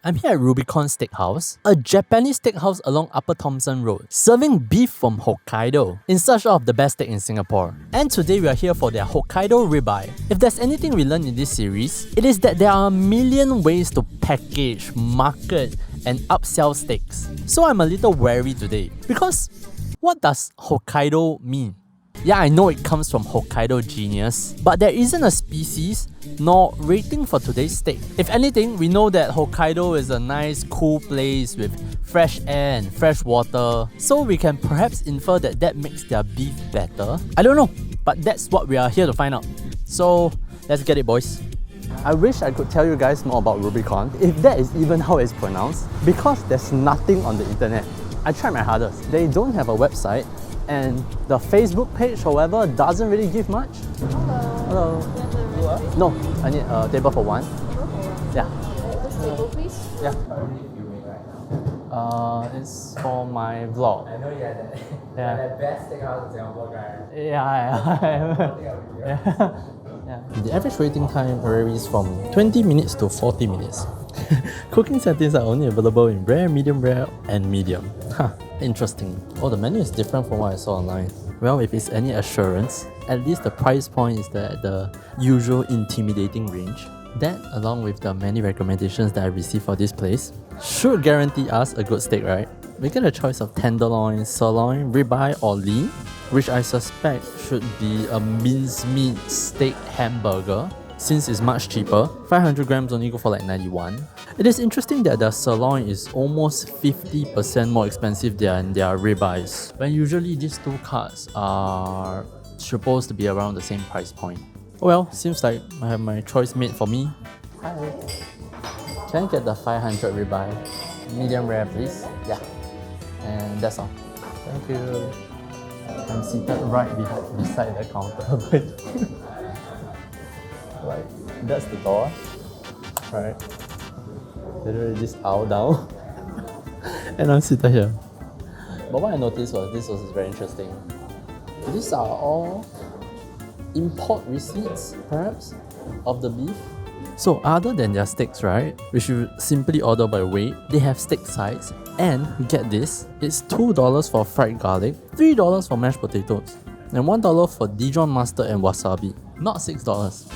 I'm here at Rubicon Steakhouse, a Japanese steakhouse along Upper Thomson Road, serving beef from Hokkaido, in search of the best steak in Singapore. And today we are here for their Hokkaido ribeye. If there's anything we learned in this series, it is that there are a million ways to package, market, and upsell steaks. So I'm a little wary today, because what does Hokkaido mean? Yeah, I know it comes from Hokkaido genius, but there isn't a species nor rating for today's steak. If anything, we know that Hokkaido is a nice, cool place with fresh air and fresh water, so we can perhaps infer that that makes their beef better. I don't know, but that's what we are here to find out. So let's get it, boys. I wish I could tell you guys more about Rubicon, if that is even how it's pronounced, because there's nothing on the internet. I tried my hardest. They don't have a website, and the Facebook page, however, doesn't really give much. Hello. Hello. No, I need a table for one. Yeah. This table, please. Yeah. It's for my vlog. I know you had that. Yeah. That best steakhouse in Singapore, guy. Yeah. The average waiting time varies from 20 minutes to 40 minutes. Cooking settings are only available in rare, and medium. Interesting. Oh, the menu is different from what I saw online. Well, if it's any assurance, at least the price point is the usual intimidating range. That, along with the many recommendations that I received for this place, should guarantee us a good steak, right? We get a choice of tenderloin, sirloin, ribeye, or lean, which I suspect should be a mincemeat steak hamburger, since it's much cheaper. 500 grams only go for like 91. It is interesting that the sirloin is almost 50% more expensive than their ribeyes, when usually these two cuts are supposed to be around the same price point. Well, seems like I have my choice made for me. Hi. Can I get the 500 ribeye? Medium rare, please. Yeah. And that's all. Thank you. I'm seated right beside the counter. Like, that's the door. Right. Literally just aisle down. And I'm seated here. But what I noticed was, this was very interesting. These are all import receipts, perhaps, of the beef. So other than their steaks, right, which you simply order by weight, they have steak sides, and get this, it's $2 for fried garlic, $3 for mashed potatoes, and $1 for Dijon mustard and wasabi, not $6.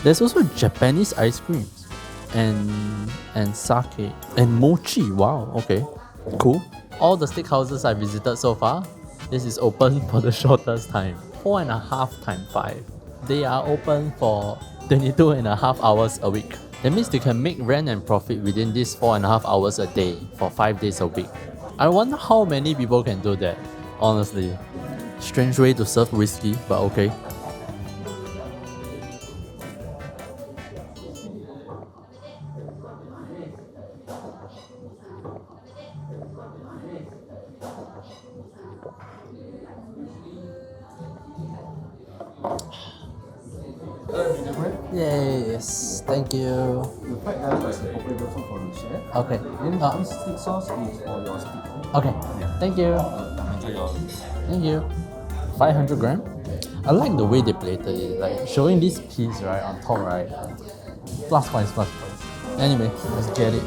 There's also Japanese ice creams, and sake, and mochi. Wow, okay, cool. All the steakhouses I visited so far, this is open for the shortest time. 4.5 times 5. They are open for 22.5 hours a week. That means they can make rent and profit within these 4.5 hours a day for 5 days a week. I wonder how many people can do that, honestly. Strange way to serve whiskey, but okay. Yes, thank you. The fried garlic is appropriate also for the chef. Okay. Then this steak sauce is for your steak. Okay. Thank you. Enjoy your. Thank you. 500 gram. I like the way they plated it, like showing this piece right on top, right? Plus points. Anyway, let's get it.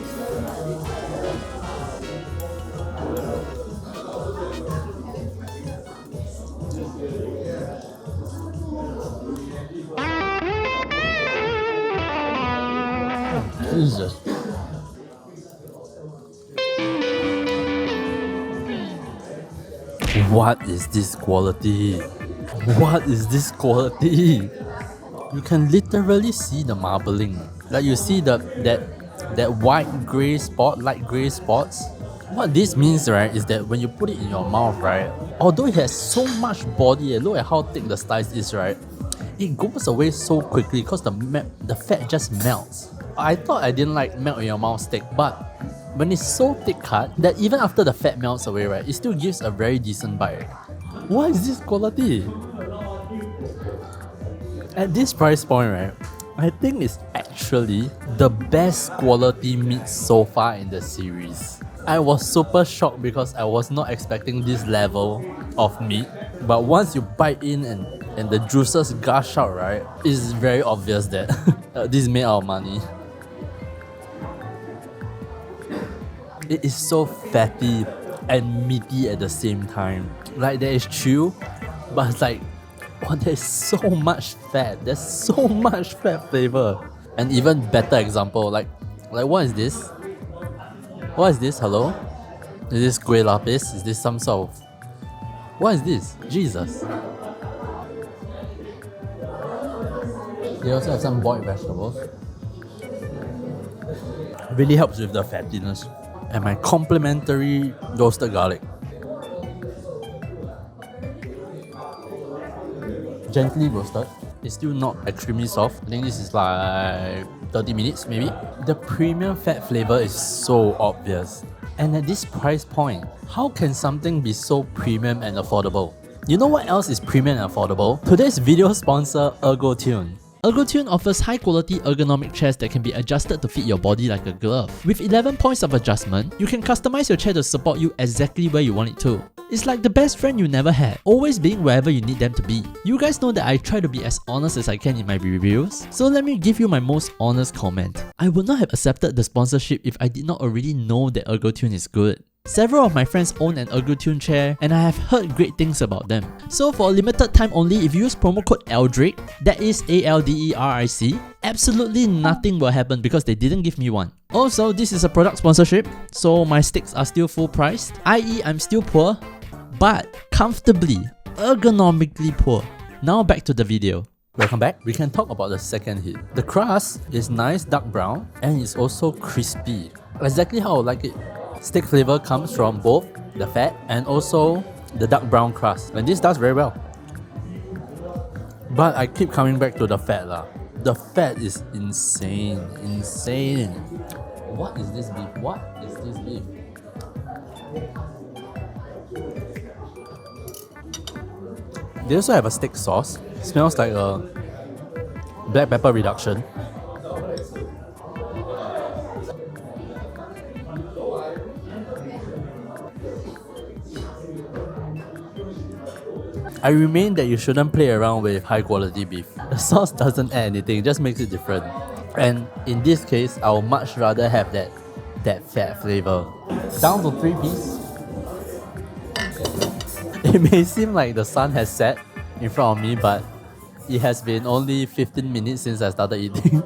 Jesus. What is this quality? What is this quality? You can literally see the marbling. Like you see that white grey spot, light grey spots. What this means, right, is that when you put it in your mouth, right, although it has so much body, look at how thick the slice is, right? It goes away so quickly because the fat just melts. I thought I didn't like melt in your mouth steak, but when it's so thick cut that even after the fat melts away, right, it still gives a very decent bite. What is this quality? At this price point, right, I think it's actually the best quality meat so far in the series. I was super shocked because I was not expecting this level of meat, but once you bite in and the juices gush out, right, it's very obvious that this is made out of money. It is so fatty and meaty at the same time. Like there is chew, but it's like, oh, there's so much fat. There's so much fat flavor. An even better example, like what is this? What is this? Hello? Is this kueh lapis? Is this some sort of... What is this? Jesus. They also have some boiled vegetables. Really helps with the fattiness. And my complimentary roasted garlic. Gently roasted. It's still not extremely soft. I think this is like 30 minutes maybe. The premium fat flavor is so obvious. And at this price point, how can something be so premium and affordable? You know what else is premium and affordable? Today's video sponsor, ErgoTune. ErgoTune offers high-quality ergonomic chairs that can be adjusted to fit your body like a glove. With 11 points of adjustment, you can customize your chair to support you exactly where you want it to. It's like the best friend you never had, always being wherever you need them to be. You guys know that I try to be as honest as I can in my reviews, so let me give you my most honest comment. I would not have accepted the sponsorship if I did not already know that ErgoTune is good. Several of my friends own an ErgoTune chair and I have heard great things about them. So for a limited time only, if you use promo code ALDRIC, that is ALDERIC, absolutely nothing will happen because they didn't give me one. Also, this is a product sponsorship, so my steaks are still full priced, i.e. I'm still poor, but comfortably, ergonomically poor. Now back to the video. Welcome back. We can talk about the second hit. The crust is nice dark brown and it's also crispy. Exactly how I like it. Steak flavor comes from both the fat and also the dark brown crust, and this does very well. But I keep coming back to the fat lah. The fat is insane. What is this beef? What is this beef? They also have a steak sauce. It smells like a black pepper reduction. I remain that you shouldn't play around with high quality beef. The sauce doesn't add anything, it just makes it different. And in this case, I would much rather have that fat flavor. Down to 3 pieces. It may seem like the sun has set in front of me, but it has been only 15 minutes since I started eating.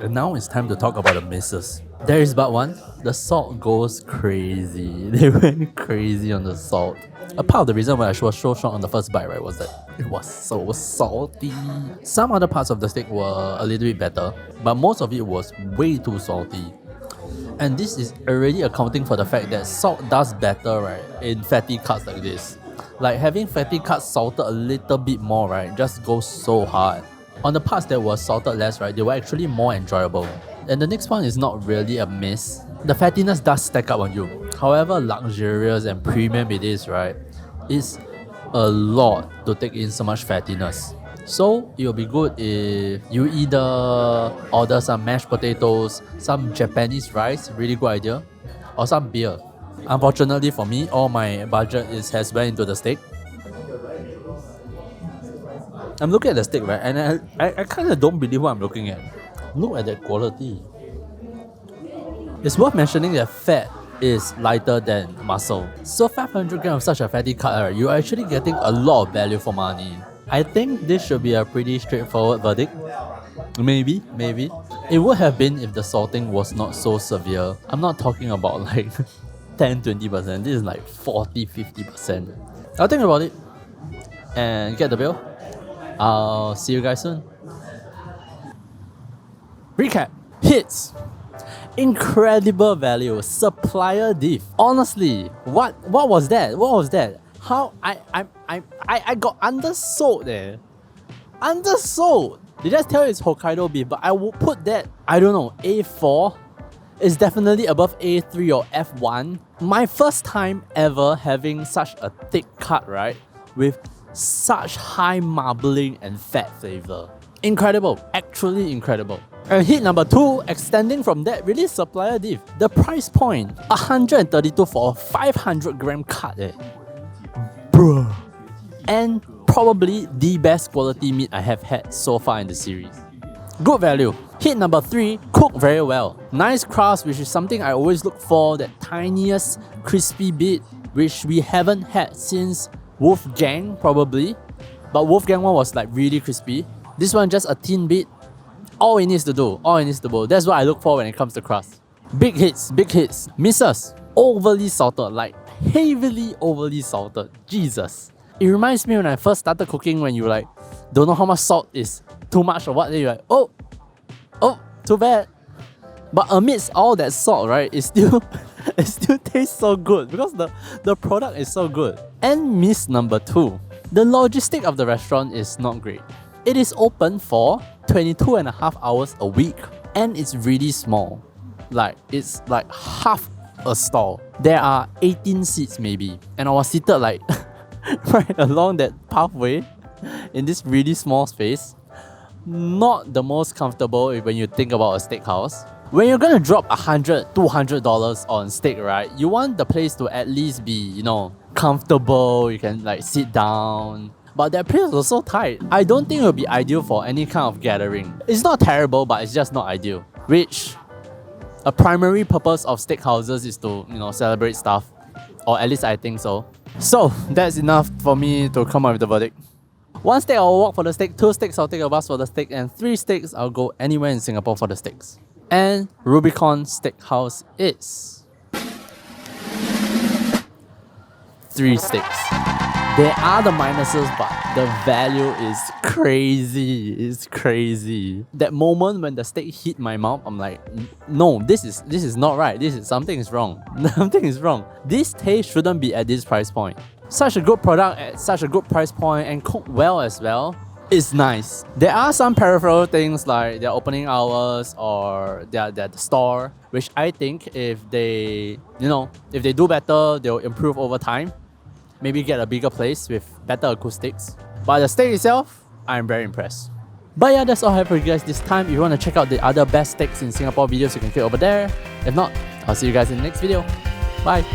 And now it's time to talk about the misses. There is but one. The salt goes crazy. They went crazy on the salt. A part of the reason why I was so shocked on the first bite, right, was that it was so salty. Some other parts of the steak were a little bit better, but most of it was way too salty. And this is already accounting for the fact that salt does better, right, in fatty cuts like this. Like having fatty cuts salted a little bit more, right, just goes so hard. On the parts that were salted less, right, they were actually more enjoyable. And the next one is not really a miss. The fattiness does stack up on you. However luxurious and premium it is, right, it's a lot to take in so much fattiness. So it will be good if you either order some mashed potatoes, some Japanese rice, really good idea, or some beer. Unfortunately for me, all my budget has went into the steak. I'm looking at the steak, right, and I kind of don't believe what I'm looking at. Look at that quality. It's worth mentioning that fat is lighter than muscle. So 500 grams of such a fatty cut, right, you're actually getting a lot of value for money. I think this should be a pretty straightforward verdict. Maybe. It would have been if the salting was not so severe. I'm not talking about like 10-20%. This is like 40-50%. I'll think about it and get the bill. I'll see you guys soon. Recap. Hits. Incredible value. Supplier diff. Honestly, what was that? What was that? How I got undersold there. Undersold. They just tell you it's Hokkaido beef, but I would put that, I don't know, A4. It's definitely above A3 or F1. My first time ever having such a thick cut, right, with such high marbling and fat flavor. Incredible. Actually incredible. And hit number 2, extending from that, really supplier diff. The price point, 132 for a 500 gram cut. Bruh. And probably the best quality meat I have had so far in the series. Good value. Hit number 3, cook very well. Nice crust, which is something I always look for, that tiniest crispy bit, which we haven't had since Wolfgang probably. But Wolfgang one was like really crispy. This one just a thin bit. All it needs to do, that's what I look for when it comes to crust. Big hits, misses. Overly salted, like heavily overly salted. Jesus. It reminds me when I first started cooking, when you like don't know how much salt is too much or what, then you're like, oh, too bad. But amidst all that salt, right, it still tastes so good because the product is so good. And miss number 2, the logistic of the restaurant is not great. It is open for 22.5 hours a week, and it's really small. Like, it's like half a stall. There are 18 seats maybe, and I was seated like right along that pathway in this really small space. Not the most comfortable when you think about a steakhouse. When you're gonna drop $100, $200 on steak, right, you want the place to at least be, you know, comfortable. You can like sit down. But that place was so tight. I don't think it would be ideal for any kind of gathering. It's not terrible, but it's just not ideal. Which a primary purpose of steakhouses is to, you know, celebrate stuff. Or at least I think so. So that's enough for me to come up with the verdict. 1 steak I'll walk for the steak, 2 steaks I'll take a bus for the steak, and 3 steaks I'll go anywhere in Singapore for the steaks. And Rubicon Steakhouse is 3 steaks. There are the minuses, but the value is crazy. It's crazy. That moment when the steak hit my mouth, I'm like, no, this is not right. Something is wrong. Something is wrong. This taste shouldn't be at this price point. Such a good product at such a good price point and cooked well as well. It's nice. There are some peripheral things like their opening hours or their store, which I think if they do better, they'll improve over time. Maybe get a bigger place with better acoustics. But the steak itself, I'm very impressed. But yeah, that's all I have for you guys this time. If you want to check out the other best steaks in Singapore videos, you can click over there. If not, I'll see you guys in the next video. Bye!